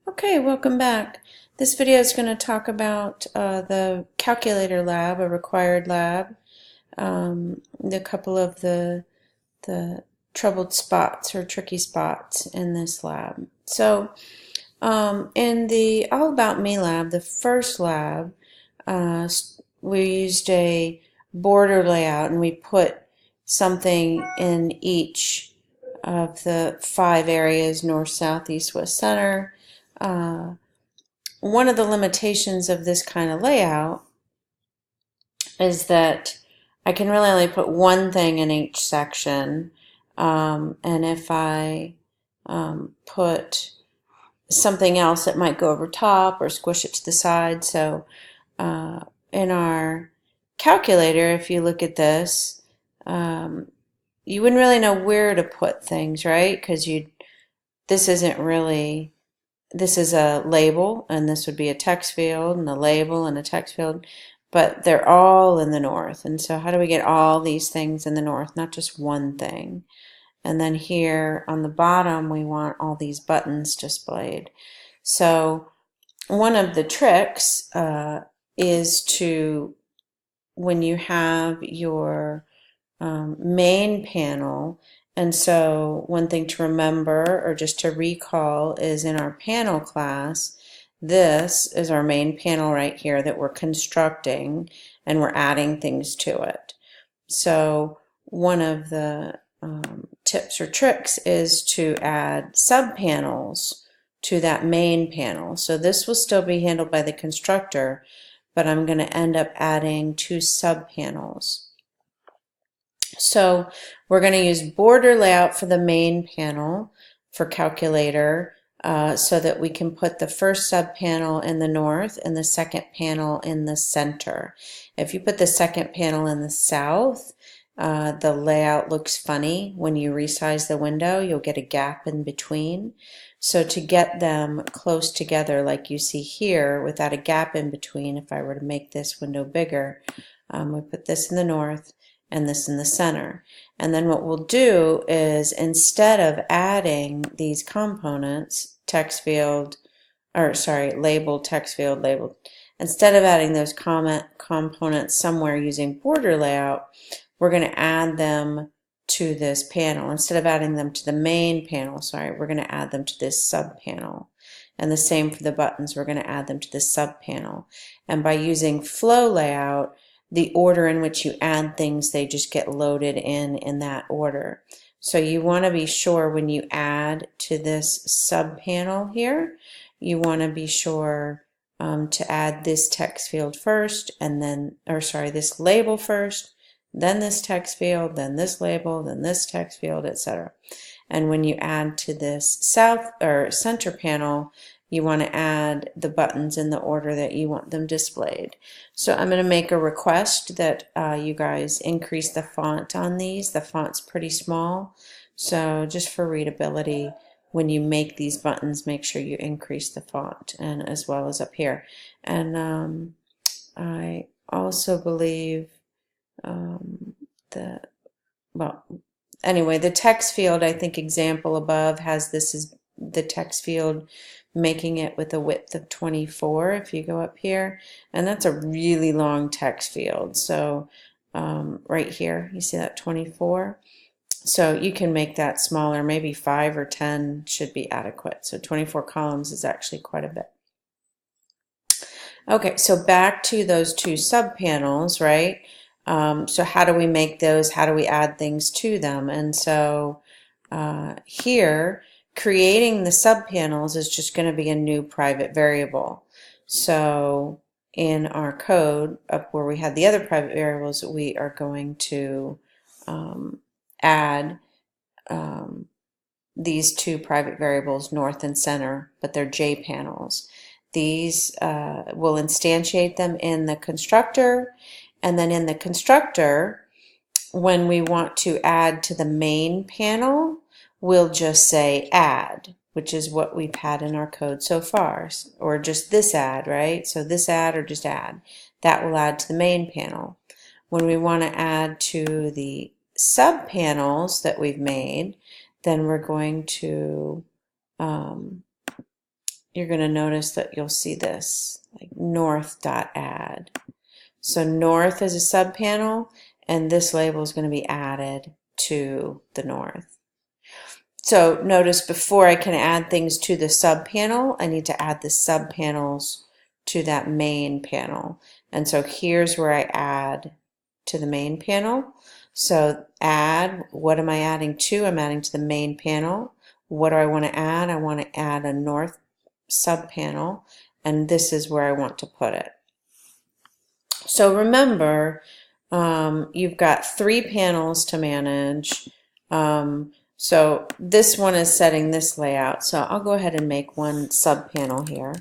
Okay, welcome back. This video is going to talk about the calculator lab, a required lab, a couple of the troubled spots or tricky spots in this lab. So in the All About Me lab, the first lab, we used a border layout and we put something in each of the 5 areas: north, south, east, west, center. Uh, One of the limitations of this kind of layout is that I can really only put one thing in each section. And if I put something else, it might go over top or squish it to the side. So in our calculator, if you look at this, you wouldn't really know where to put things, right? Because this isn't really, this is a label, and this would be a text field, and a label, and a text field, but they're all in the north. And so how do we get all these things in the north, not just one thing? And then here on the bottom, we want all these buttons displayed. So one of the tricks is to, when you have your main panel, and so one thing to remember or just to recall is in our panel class, this is our main panel right here that we're constructing and we're adding things to it. So one of the tips or tricks is to add subpanels to that main panel. So this will still be handled by the constructor, but I'm going to end up adding 2 subpanels. So we're going to use border layout for the main panel for calculator so that we can put the first subpanel in the north and the second panel in the center. If you put the second panel in the south, the layout looks funny. When you resize the window, you'll get a gap in between. So to get them close together like you see here without a gap in between, if I were to make this window bigger, we put this in the north and this in the center. And then what we'll do is, instead of adding these components, text field, or sorry, label, text field, label, instead of adding those components somewhere using border layout, we're going to add them to this panel. Instead of adding them to the main panel, we're going to add them to this sub panel. And the same for the buttons, we're going to add them to this sub panel. And by using flow layout, the order in which you add things, they just get loaded in that order. So you want to be sure when you add to this sub panel here, you want to be sure to add this text field first, and then, or sorry, this label first, then this text field, then this label, then this text field, etc. And when you add to this south or center panel, you want to add the buttons in the order that you want them displayed. So I'm going to make a request that you guys increase the font on these. The font's pretty small, so just for readability, when you make these buttons, make sure you increase the font, and as well as up here. And I also believe anyway, the text field, I think example above has this as the text field, making it with a width of 24 if you go up here, and that's a really long text field. So right here, you see that 24? So you can make that smaller, maybe 5 or 10 should be adequate. So 24 columns is actually quite a bit. Okay, so back to those 2 subpanels, right? So how do we make those? How do we add things to them? And so here, creating the subpanels is just going to be a new private variable. So in our code, up where we had the other private variables, we are going to add these 2 private variables, north and center, but they're J panels. These will instantiate them in the constructor, and then in the constructor, when we want to add to the main panel, we'll just say add, which is what we've had in our code so far, or just this add, right? So this add or just add. That will add to the main panel. When we want to add to the sub panels that we've made, then we're going to you're going to notice that you'll see this, like north.add. So north is a subpanel, and this label is going to be added to the north. So notice before I can add things to the subpanel, I need to add the subpanels to that main panel. And so here's where I add to the main panel. So add, what am I adding to? I'm adding to the main panel. What do I want to add? I want to add a north subpanel, and this is where I want to put it. So remember, you've got 3 panels to manage. So this one is setting this layout. So I'll go ahead and make one subpanel here.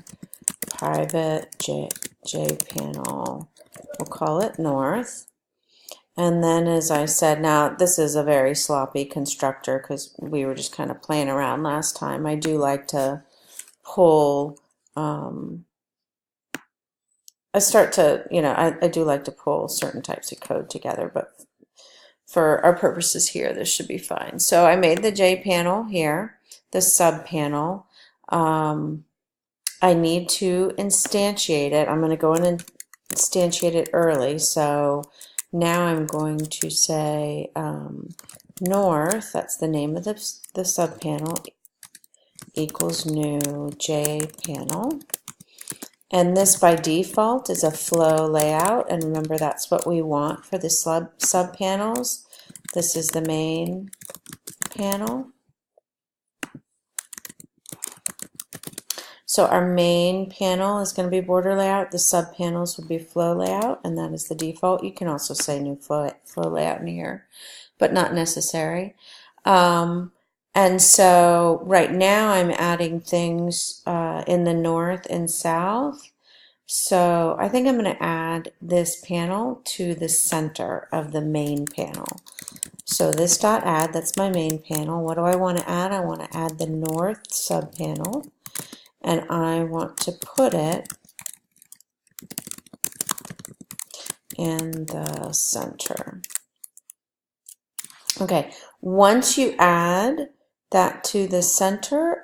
Private J panel. We'll call it north. And then, as I said, now this is a very sloppy constructor because we were just kind of playing around last time. I do like to pull, I do like to pull certain types of code together, but for our purposes here, this should be fine. So I made the J panel here, the sub panel. I need to instantiate it. I'm going to go in and instantiate it early. So now I'm going to say north, that's the name of the sub panel, equals new J panel. And this by default is a flow layout, and remember that's what we want for the sub panels. This is the main panel. So our main panel is going to be border layout, the sub panels will be flow layout, and that is the default. You can also say new flow layout in here, but not necessary. And so right now I'm adding things in the north and south. So I think I'm going to add this panel to the center of the main panel. So this dot add, that's my main panel. What do I want to add? I want to add the north subpanel, and I want to put it in the center. Okay, once you add that to the center,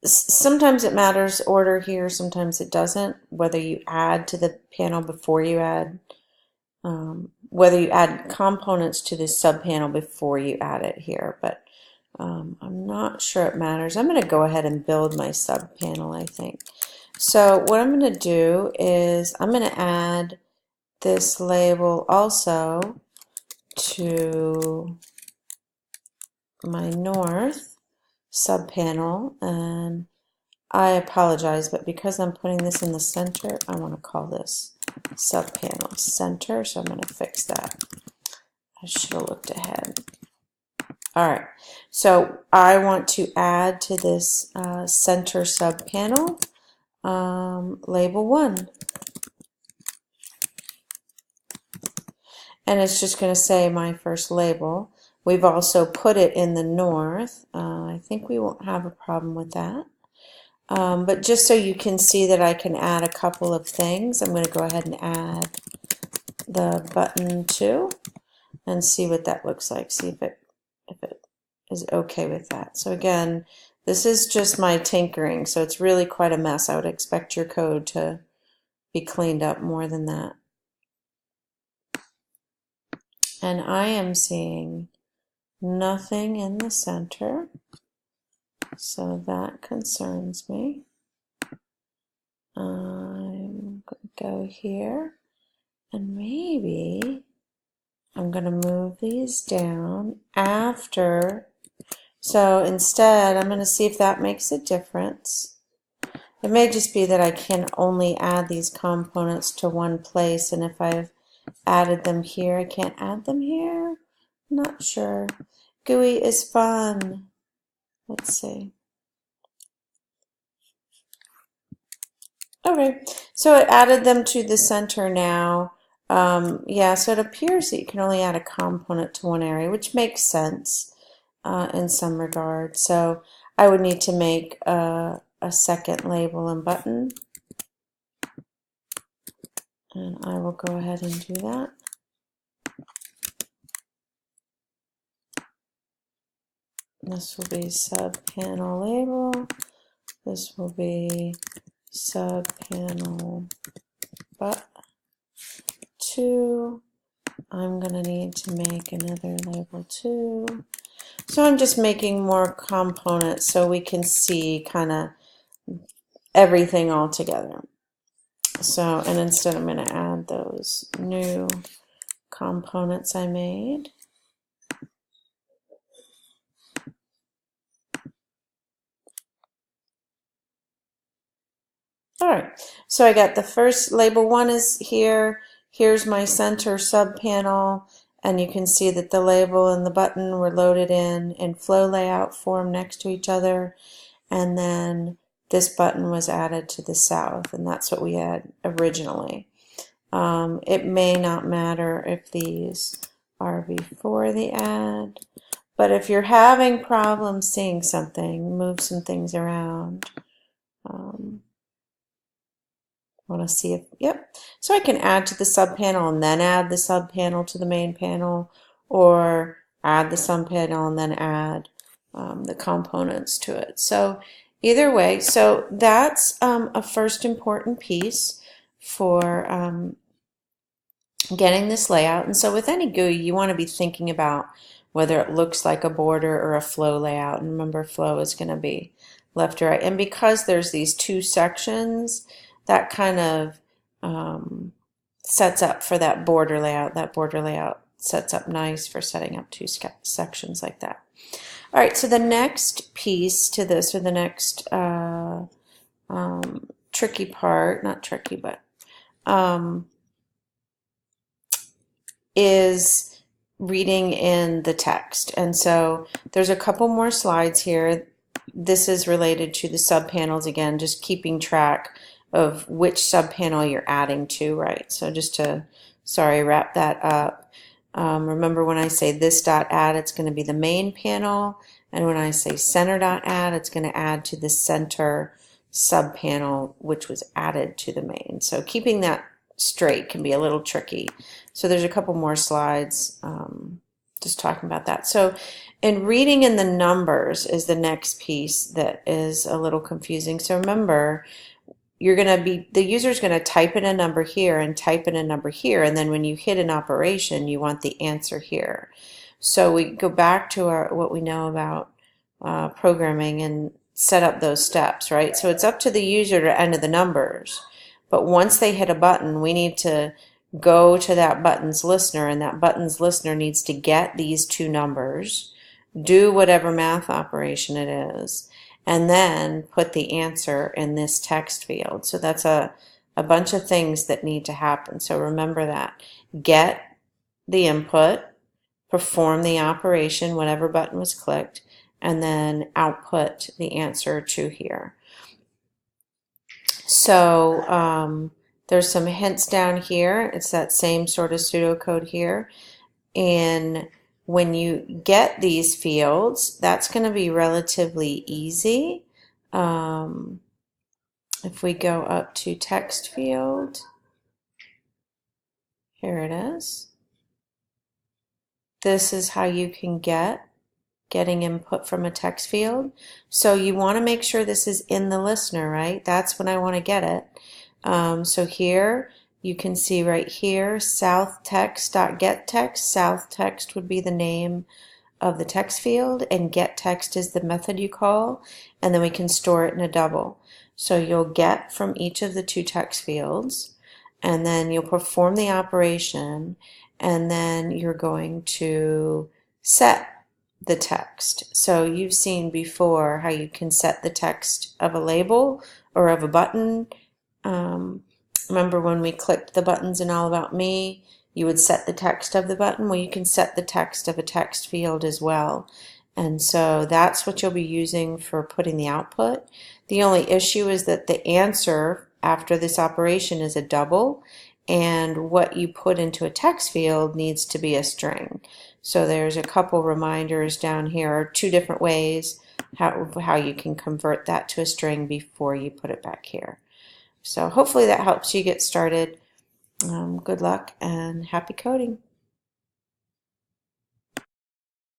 sometimes it matters order here, sometimes it doesn't, whether you add to the panel before you add, whether you add components to the subpanel before you add it here, but I'm not sure it matters. I'm going to go ahead and build my subpanel, I think. So what I'm going to do is I'm going to add this label also to my north subpanel, and I apologize, but because I'm putting this in the center, I want to call this subpanel center, so I'm going to fix that. I should have looked ahead. All right, so I want to add to this center subpanel label 1. And it's just going to say my first label. We've also put it in the north. I think we won't have a problem with that. But just so you can see that I can add a couple of things, I'm going to go ahead and add the button 2 and see what that looks like. See if it is okay with that. So again, this is just my tinkering, so it's really quite a mess. I would expect your code to be cleaned up more than that. And I am seeing nothing in the center, so that concerns me. I'm going to go here, and maybe I'm going to move these down after. So instead, I'm going to see if that makes a difference. It may just be that I can only add these components to one place, and if I've added them here, I can't add them here. Not sure. GUI is fun. Let's see. Okay, so it added them to the center now. Yeah, so it appears that you can only add a component to one area, which makes sense in some regard. So I would need to make a second label and button. And I will go ahead and do that. This will be subpanel label. This will be sub panel but 2. I'm going to need to make another label 2. So I'm just making more components so we can see kind of everything all together. So, and instead I'm going to add those new components I made. All right, so I got the first label 1 is here. Here's my center sub panel, and you can see that the label and the button were loaded in flow layout form next to each other, and then this button was added to the south, and that's what we had originally. It may not matter if these are before the add, but if you're having problems seeing something, move some things around. Want to see if, yep. So I can add to the sub panel and then add the sub panel to the main panel, or add the sub panel and then add the components to it. So either way, so that's a first important piece for getting this layout. And so with any GUI, you want to be thinking about whether it looks like a border or a flow layout. And remember, flow is going to be left to right. And because there's these two sections, that kind of sets up for that border layout. That border layout sets up nice for setting up two sections like that. All right, so the next piece to this, or the next tricky part, not tricky, but is reading in the text. And so there's a couple more slides here. This is related to the subpanels again, just keeping track of which subpanel you're adding to, right? So just to, wrap that up. Remember when I say this dot add, it's going to be the main panel, and when I say center dot add, it's going to add to the center subpanel, which was added to the main. So keeping that straight can be a little tricky. So there's a couple more slides just talking about that. So in reading in the numbers is the next piece that is a little confusing. So remember, the user's going to type in a number here and type in a number here, and then when you hit an operation, you want the answer here. So we go back to what we know about programming and set up those steps, right? So it's up to the user to enter the numbers, but once they hit a button, we need to go to that button's listener, and that button's listener needs to get these two numbers, do whatever math operation it is, and then put the answer in this text field. So that's a bunch of things that need to happen. So remember that. Get the input, perform the operation, whatever button was clicked, and then output the answer to here. So there's some hints down here. It's that same sort of pseudocode here. And when you get these fields, that's going to be relatively easy. If we go up to text field, here it is. This is how you can getting input from a text field. So you want to make sure this is in the listener, right? That's when I want to get it. So here you can see right here, southText.getText. SouthText would be the name of the text field, and getText is the method you call, and then we can store it in a double. So you'll get from each of the two text fields, and then you'll perform the operation, and then you're going to set the text. So you've seen before how you can set the text of a label or of a button. Remember when we clicked the buttons in All About Me, you would set the text of the button? Well, you can set the text of a text field as well. And so that's what you'll be using for putting the output. The only issue is that the answer after this operation is a double, and what you put into a text field needs to be a string. So there's a couple reminders down here, two different ways how you can convert that to a string before you put it back here. So hopefully that helps you get started. Good luck and happy coding.